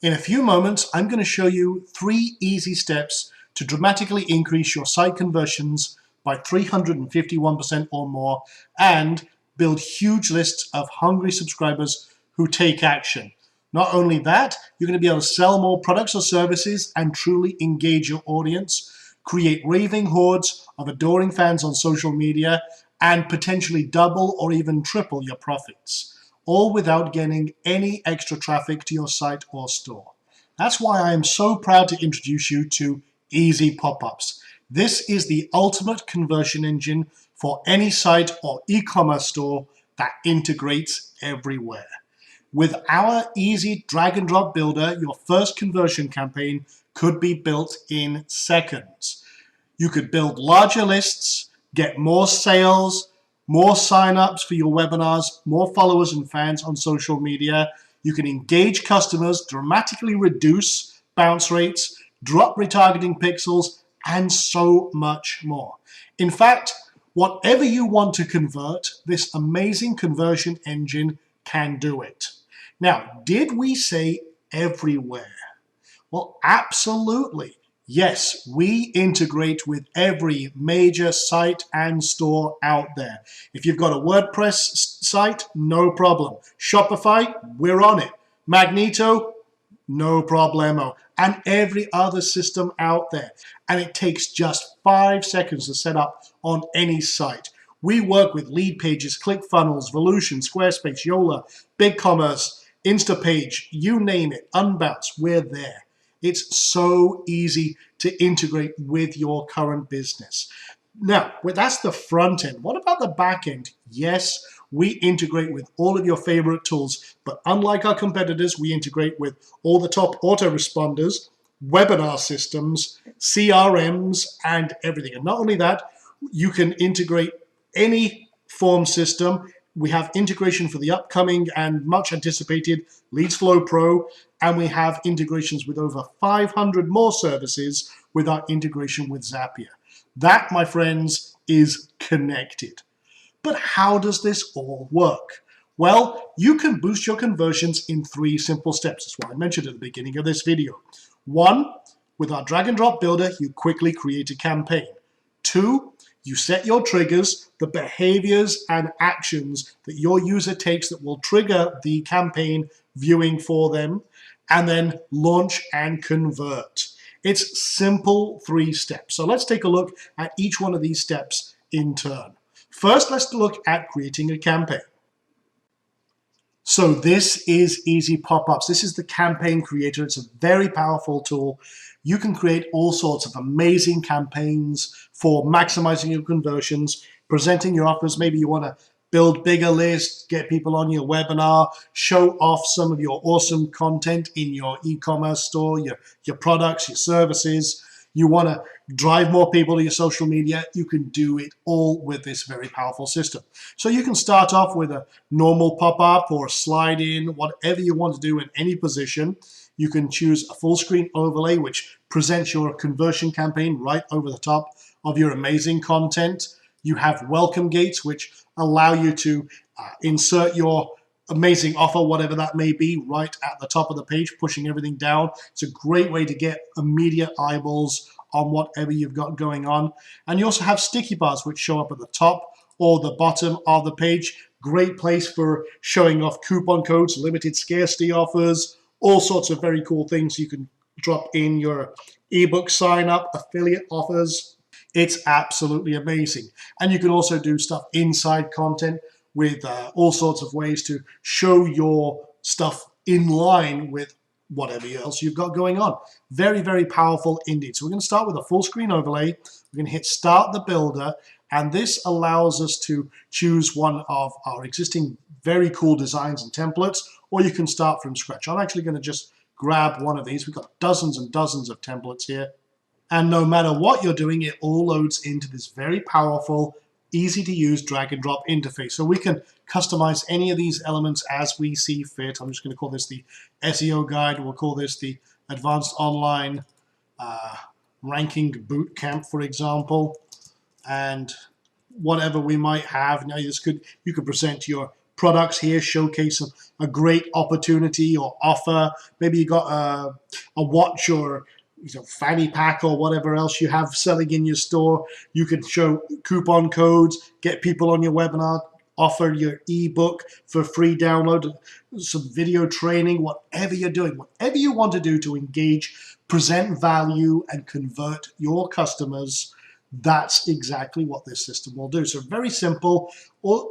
In a few moments, I'm going to show you 3 easy steps to dramatically increase your site conversions by 351% or more and build huge lists of hungry subscribers who take action. Not only that, you're going to be able to sell more products or services and truly engage your audience, create raving hordes of adoring fans on social media, and potentially double or even triple your profits, all without getting any extra traffic to your site or store. That's why I am so proud to introduce you to Easy Pop-Ups. This is the ultimate conversion engine for any site or e-commerce store that integrates everywhere. With our easy drag and drop builder, your first conversion campaign could be built in seconds. You could build larger lists, get more sales, more signups for your webinars, more followers and fans on social media. You can engage customers, dramatically reduce bounce rates, drop retargeting pixels, and so much more. In fact, whatever you want to convert, this amazing conversion engine can do it. Now, did we say everywhere? Well, absolutely. Yes, we integrate with every major site and store out there. If you've got a WordPress site, no problem. Shopify, we're on it. Magneto, no problemo. And every other system out there. And it takes just 5 seconds to set up on any site. We work with Lead Pages, ClickFunnels, Volution, Squarespace, Yola, BigCommerce, Instapage, you name it, Unbounce, we're there. It's so easy to integrate with your current business. Now, that's the front end. What about the back end? Yes, we integrate with all of your favorite tools, but unlike our competitors, we integrate with all the top autoresponders, webinar systems, CRMs, and everything. And not only that, you can integrate any form system. We have integration for the upcoming and much anticipated LeadsFlow Pro, and we have integrations with over 500 more services with our integration with Zapier. That, my friends, is connected. But how does this all work? Well, you can boost your conversions in 3 simple steps. That's what I mentioned at the beginning of this video. 1, with our drag and drop builder, you quickly create a campaign. 2, you set your triggers, the behaviors and actions that your user takes that will trigger the campaign viewing for them, and then launch and convert. It's simple 3 steps. So let's take a look at each one of these steps in turn. First, let's look at creating a campaign. So this is Easy Pop-Ups. This is the campaign creator. It's a very powerful tool. You can create all sorts of amazing campaigns for maximizing your conversions, presenting your offers. Maybe you want to build bigger lists, get people on your webinar, show off some of your awesome content in your e-commerce store, your products, your services. You want to drive more people to your social media. You can do it all with this very powerful system. So you can start off with a normal pop-up or a slide in, whatever you want to do in any position. You can choose a full screen overlay, which presents your conversion campaign right over the top of your amazing content. You have welcome gates, which allow you to insert your amazing offer, whatever that may be, right at the top of the page, pushing everything down. It's a great way to get immediate eyeballs on whatever you've got going on. And you also have sticky bars, which show up at the top or the bottom of the page. Great place for showing off coupon codes, limited scarcity offers, all sorts of very cool things you can drop in your ebook sign up, affiliate offers. It's absolutely amazing. And you can also do stuff inside content with all sorts of ways to show your stuff in line with whatever else you've got going on. Very, very powerful indeed. So we're going to start with a full screen overlay. We're going to hit Start the Builder, and this allows us to choose one of our existing very cool designs and templates, or you can start from scratch. I'm actually going to just grab one of these. We've got dozens and dozens of templates here. And no matter what you're doing, it all loads into this very powerful, easy to use drag and drop interface. So we can customize any of these elements as we see fit. I'm just going to call this the SEO guide. We'll call this the advanced online ranking boot camp, for example. And whatever we might have. Now you could present your products here showcase a great opportunity or offer. Maybe you got a watch or fanny pack or whatever else you have selling in your store. You can show coupon codes, get people on your webinar, offer your ebook for free download, some video training, whatever you're doing, whatever you want to do to engage, present value, and convert your customers. That's exactly what this system will do. So very simple.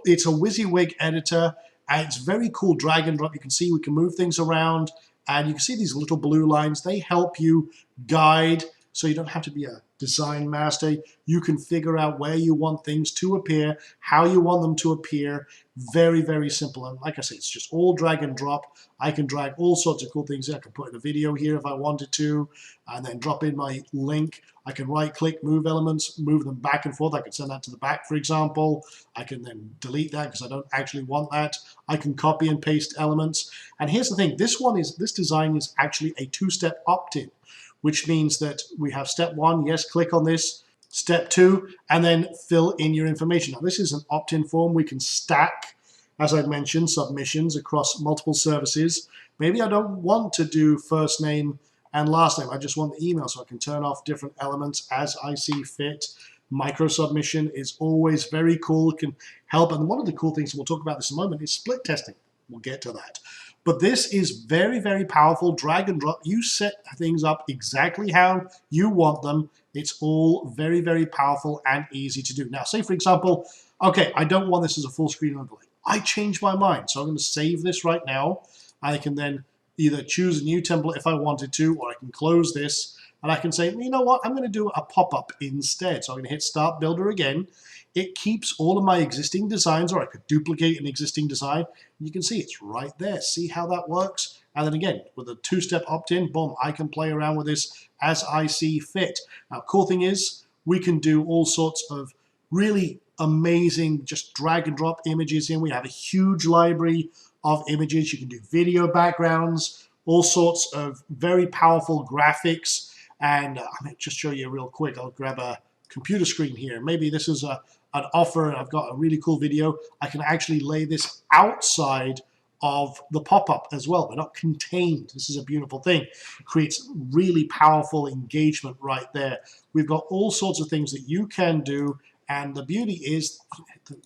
It's a WYSIWYG editor, and it's very cool drag and drop. You can see we can move things around, and you can see these little blue lines. They help you guide, so you don't have to be a design master. You can figure out where you want things to appear, how you want them to appear. Very, very simple. And like I say, it's just all drag and drop. I can drag all sorts of cool things. I can put in a video here if I wanted to, and then drop in my link. I can right-click, move elements, move them back and forth. I can send that to the back, for example. I can then delete that because I don't actually want that. I can copy and paste elements. And here's the thing, this design is actually a two-step opt-in, which means that we have step one, yes, click on this, step two, and then fill in your information. Now, this is an opt-in form. We can stack, as I mentioned, submissions across multiple services. Maybe I don't want to do first name and last name. I just want the email, so I can turn off different elements as I see fit. Micro submission is always very cool. It can help. And one of the cool things, we'll talk about this in a moment, is split testing. We'll get to that. But this is very, very powerful. Drag and drop. You set things up exactly how you want them. It's all very, very powerful and easy to do. Now, say, for example, okay, I don't want this as a full screen overlay. I changed my mind. So I'm going to save this right now. I can then either choose a new template if I wanted to, or I can close this. And I can say, you know what, I'm going to do a pop-up instead. So I'm going to hit Start Builder again. It keeps all of my existing designs, or I could duplicate an existing design. You can see it's right there. See how that works? And then again, with a two-step opt-in, boom, I can play around with this as I see fit. Now, cool thing is, we can do all sorts of really amazing just drag and drop images in. We have a huge library of images. You can do video backgrounds, all sorts of very powerful graphics. And I might just show you real quick. I'll grab a computer screen here. Maybe this is an offer and I've got a really cool video. I can actually lay this outside of the pop-up as well. They're not contained. This is a beautiful thing. It creates really powerful engagement right there. We've got all sorts of things that you can do, and the beauty is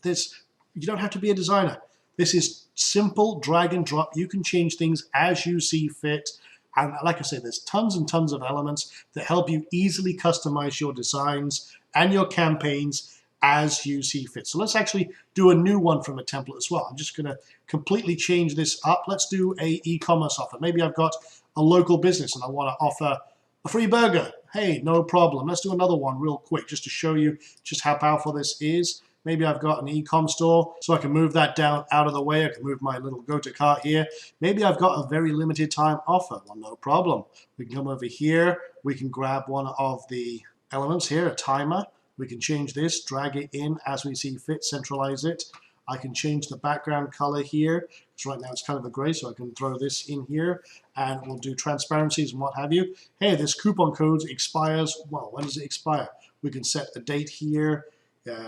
this, you don't have to be a designer. This is simple drag and drop. You can change things as you see fit. And like I say, there's tons and tons of elements that help you easily customize your designs and your campaigns as you see fit. So let's actually do a new one from a template as well. I'm just going to completely change this up. Let's do a e-commerce offer. Maybe I've got a local business and I want to offer a free burger. Hey, no problem. Let's do another one real quick just to show you just how powerful this is. Maybe I've got an e-com store, so I can move that down out of the way. I can move my little go-to cart here. Maybe I've got a very limited time offer. Well, no problem. We can come over here. We can grab one of the elements here, a timer. We can change this, drag it in as we see fit, centralize it. I can change the background color here. So right now it's kind of a gray, so I can throw this in here and we'll do transparencies and what have you. Hey, this coupon code expires. Well, when does it expire? We can set a date here.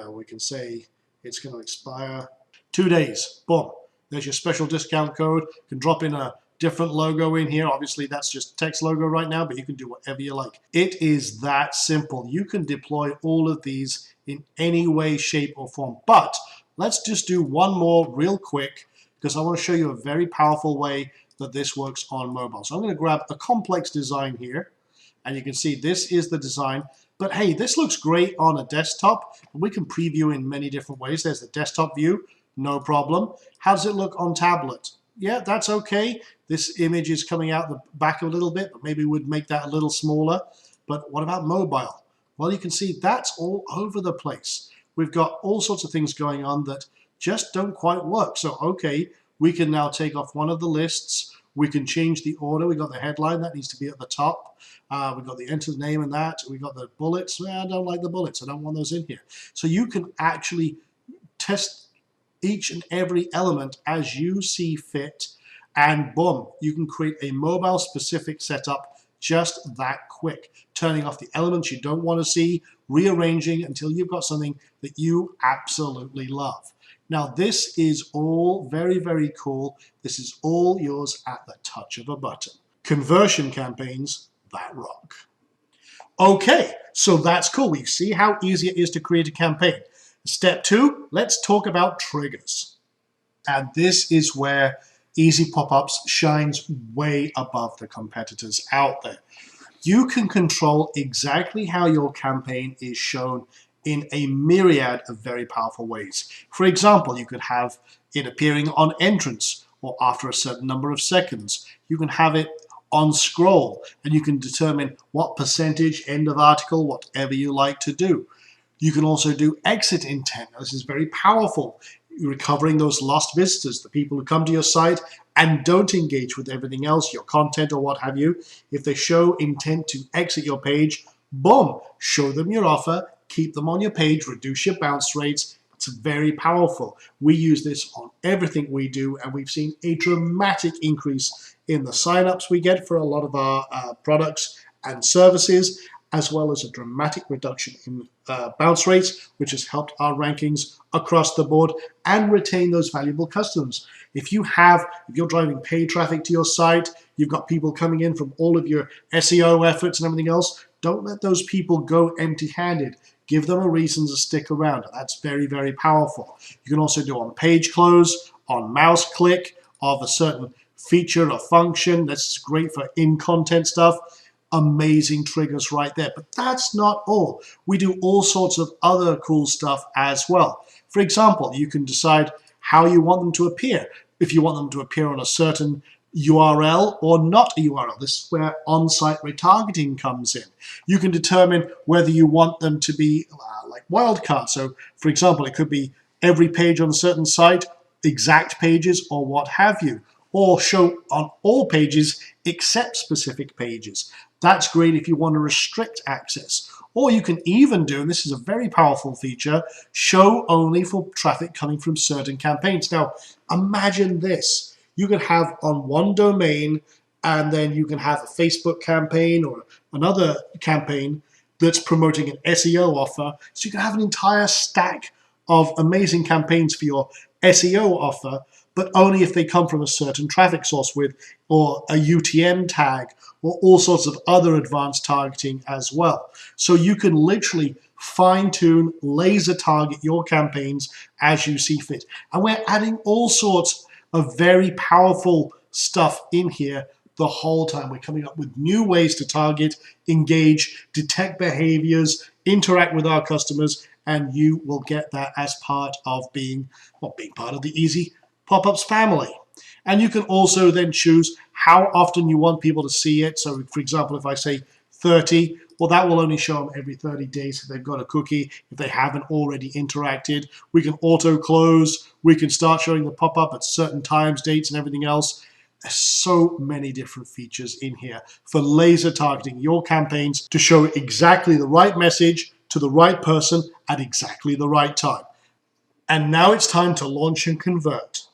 We can say it's going to expire 2 days. Boom. There's your special discount code. You can drop in a different logo in here. Obviously, that's just text logo right now, but you can do whatever you like. It is that simple. You can deploy all of these in any way, shape, or form. But let's just do one more real quick because I want to show you a very powerful way that this works on mobile. So I'm going to grab a complex design here, and you can see this is the design. But hey, this looks great on a desktop. We can preview in many different ways. There's the desktop view, no problem. How does it look on tablet? Yeah, that's okay. This image is coming out the back a little bit, but maybe we'd make that a little smaller. But what about mobile? Well, you can see that's all over the place. We've got all sorts of things going on that just don't quite work. So, okay, we can now take off one of the lists. We can change the order. We've got the headline. That needs to be at the top. We've got the enter name and that. We've got the bullets. Well, I don't like the bullets. I don't want those in here. So you can actually test each and every element as you see fit. And boom, you can create a mobile-specific setup just that quick. Turning off the elements you don't want to see, rearranging until you've got something that you absolutely love. Now this is all very, very cool. This is all yours at the touch of a button. Conversion campaigns that rock. Okay, so that's cool. We see how easy it is to create a campaign. Step 2, let's talk about triggers. And this is where Easy Pop-Ups shines way above the competitors out there. You can control exactly how your campaign is shown in a myriad of very powerful ways. For example, you could have it appearing on entrance or after a certain number of seconds. You can have it on scroll, and you can determine what percentage, end of article, whatever you like to do. You can also do exit intent. This is very powerful. You're recovering those lost visitors, the people who come to your site and don't engage with everything else, your content or what have you. If they show intent to exit your page, boom, show them your offer, keep them on your page, reduce your bounce rates. It's very powerful. We use this on everything we do, and we've seen a dramatic increase in the signups we get for a lot of our products and services, as well as a dramatic reduction in bounce rates, which has helped our rankings across the board and retain those valuable customers. If you're driving paid traffic to your site, you've got people coming in from all of your SEO efforts and everything else, don't let those people go empty-handed. Give them a reason to stick around. That's very, very powerful. You can also do on page close, on mouse click of a certain feature or function. That's great for in-content stuff. Amazing triggers right there. But that's not all. We do all sorts of other cool stuff as well. For example, you can decide how you want them to appear. If you want them to appear on a certain URL or not a URL. This is where on-site retargeting comes in. You can determine whether you want them to be like wildcards. So, for example, it could be every page on a certain site, exact pages, or what have you. Or show on all pages except specific pages. That's great if you want to restrict access. Or you can even do, and this is a very powerful feature, show only for traffic coming from certain campaigns. Now, imagine this. You could have on one domain, and then you can have a Facebook campaign or another campaign that's promoting an SEO offer. So you can have an entire stack of amazing campaigns for your SEO offer, but only if they come from a certain traffic source with, or a UTM tag, or all sorts of other advanced targeting as well. So you can literally fine-tune, laser target your campaigns as you see fit. And we're adding all sorts of very powerful stuff in here the whole time. We're coming up with new ways to target, engage, detect behaviors, interact with our customers, and you will get that as part of being part of the Easy Pop-Ups family. And you can also then choose how often you want people to see it. So, for example, if I say 30, well, that will only show them every 30 days if they've got a cookie, if they haven't already interacted. We can auto-close. We can start showing the pop-up at certain times, dates, and everything else. There's so many different features in here for laser targeting your campaigns to show exactly the right message to the right person at exactly the right time. And now it's time to launch and convert.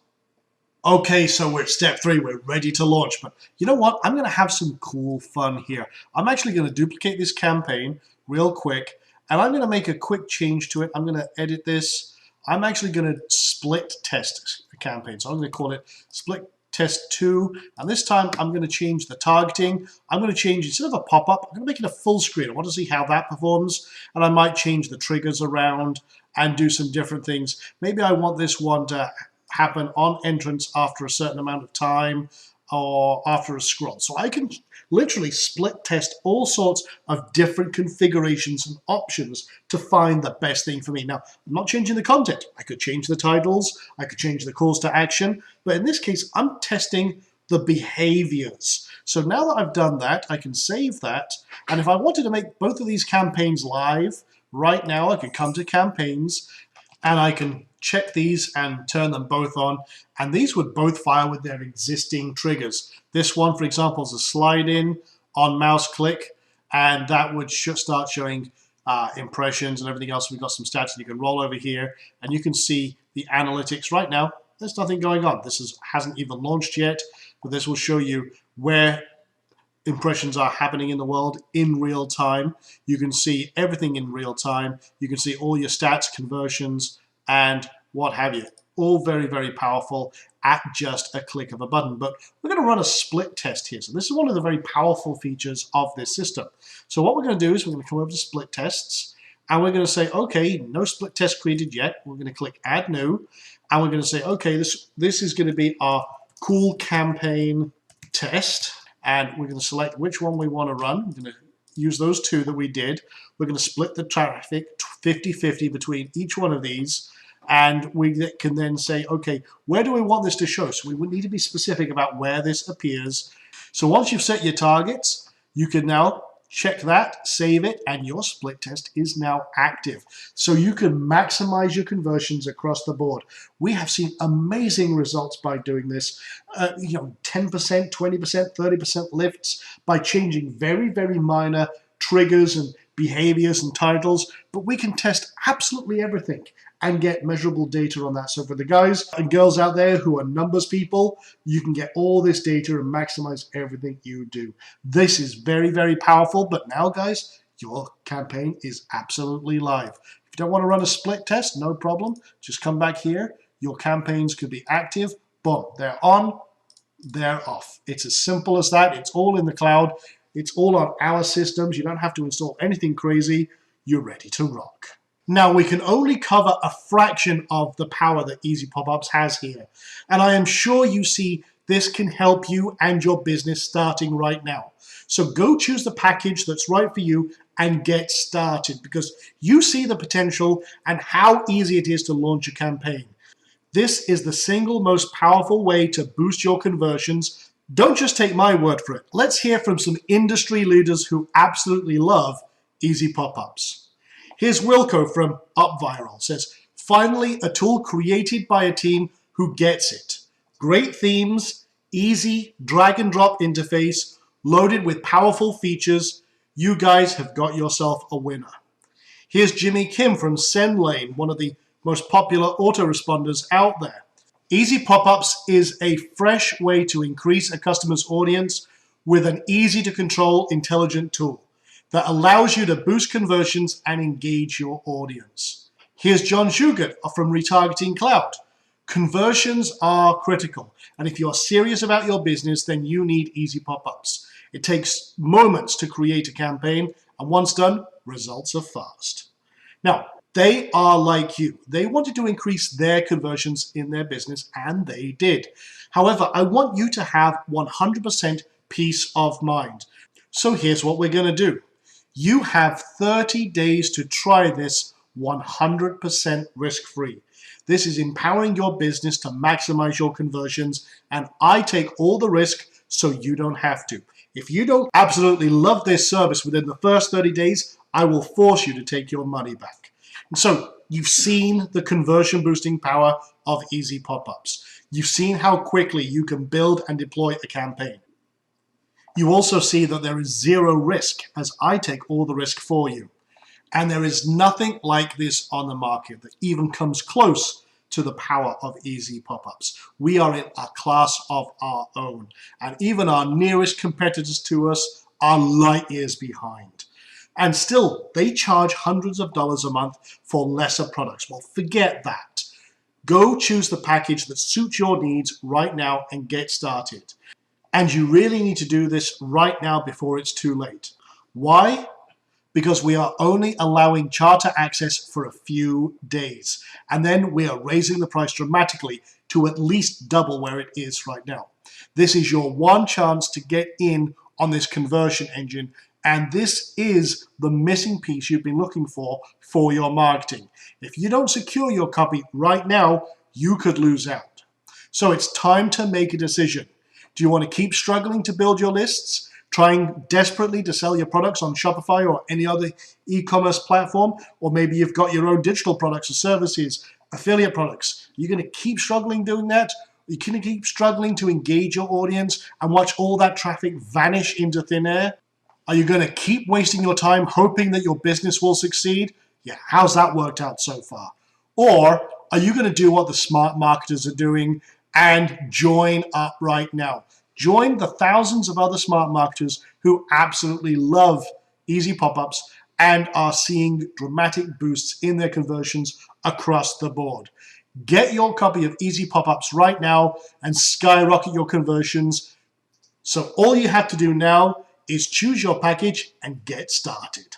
Okay, so we're at step 3. We're ready to launch. But you know what? I'm going to have some cool fun here. I'm actually going to duplicate this campaign real quick, and I'm going to make a quick change to it. I'm going to edit this. I'm actually going to split test the campaign. So I'm going to call it split test 2. And this time I'm going to change the targeting. I'm going to change, instead of a pop-up, I'm going to make it a full screen. I want to see how that performs. And I might change the triggers around and do some different things. Maybe I want this one to happen on entrance after a certain amount of time or after a scroll. So I can literally split test all sorts of different configurations and options to find the best thing for me. Now, I'm not changing the content. I could change the titles, I could change the calls to action, but in this case, I'm testing the behaviors. So now that I've done that, I can save that. And if I wanted to make both of these campaigns live right now, I could come to campaigns and I can check these and turn them both on, and these would both fire with their existing triggers. This one, for example, is a slide in on mouse click, and that would start showing impressions and everything else. We've got some stats. You can roll over here and you can see the analytics. Right now there's nothing going on. This hasn't even launched yet, but this will show you where impressions are happening in the world in real time. You can see everything in real time. You can see all your stats, conversions, and what have you. all very, very powerful at just a click of a button. But we're going to run a split test here. So this is one of the very powerful features of this system. So what we're going to do is we're going to come over to split tests, and we're going to say, okay, no split test created yet. We're going to click add new, and we're going to say, okay, this is going to be our cool campaign test, and we're going to select which one we want to run. We're going to use those two that we did. We're going to split the traffic 50-50 between each one of these, and we can then say, okay, where do we want this to show? So we would need to be specific about where this appears. So once you've set your targets, you can now check that, save it, and your split test is now active. So you can maximize your conversions across the board. We have seen amazing results by doing this. 10%, 20%, 30% lifts by changing very, very minor triggers and behaviors and titles, but we can test absolutely everything and get measurable data on that. So for the guys and girls out there who are numbers people, you can get all this data and maximize everything you do. This is very, very powerful, but now guys, your campaign is absolutely live. If you don't want to run a split test, no problem. Just come back here. Your campaigns could be active. Boom, they're on, they're off. It's as simple as that. It's all in the cloud. It's all on our systems. You don't have to install anything crazy. You're ready to rock. Now, we can only cover a fraction of the power that Easy Pop-Ups has here. And I am sure you see this can help you and your business starting right now. So go choose the package that's right for you and get started, because you see the potential and how easy it is to launch a campaign. This is the single most powerful way to boost your conversions. Don't just take my word for it. Let's hear from some industry leaders who absolutely love Easy Pop-Ups. Here's Wilco from UpViral. Says, finally, a tool created by a team who gets it. Great themes, easy drag and drop interface, loaded with powerful features. You guys have got yourself a winner. Here's Jimmy Kim from SendLane, one of the most popular autoresponders out there. Easy Pop-Ups is a fresh way to increase a customer's audience with an easy-to-control intelligent tool that allows you to boost conversions and engage your audience. Here's John Shugart from Retargeting Cloud. Conversions are critical, and if you're serious about your business, then you need Easy Pop-Ups. It takes moments to create a campaign, and once done, results are fast. Now, they are like you. They wanted to increase their conversions in their business, and they did. However, I want you to have 100% peace of mind. So here's what we're going to do. You have 30 days to try this 100% risk-free. This is empowering your business to maximize your conversions, and I take all the risk so you don't have to. If you don't absolutely love this service within the first 30 days, I will force you to take your money back. And so you've seen the conversion boosting power of Easy Pop-Ups. You've seen how quickly you can build and deploy a campaign. You also see that there is zero risk, as I take all the risk for you. And there is nothing like this on the market that even comes close to the power of Easy Pop-Ups. We are in a class of our own, and even our nearest competitors to us are light years behind. And still, they charge hundreds of dollars a month for lesser products. Well, forget that. Go choose the package that suits your needs right now and get started. And you really need to do this right now before it's too late. Why? Because we are only allowing charter access for a few days. And then we are raising the price dramatically to at least double where it is right now. This is your one chance to get in on this conversion engine. And this is the missing piece you've been looking for your marketing. If you don't secure your copy right now, you could lose out. So it's time to make a decision. Do you want to keep struggling to build your lists, trying desperately to sell your products on Shopify or any other e-commerce platform? Or maybe you've got your own digital products or services, affiliate products. You're going to keep struggling doing that? You're going to keep struggling to engage your audience and watch all that traffic vanish into thin air? Are you going to keep wasting your time hoping that your business will succeed? Yeah, how's that worked out so far? Or are you going to do what the smart marketers are doing and join up right now? Join the thousands of other smart marketers who absolutely love Easy Pop-Ups and are seeing dramatic boosts in their conversions across the board. Get your copy of Easy Pop-Ups right now and skyrocket your conversions. So all you have to do now is choose your package and get started.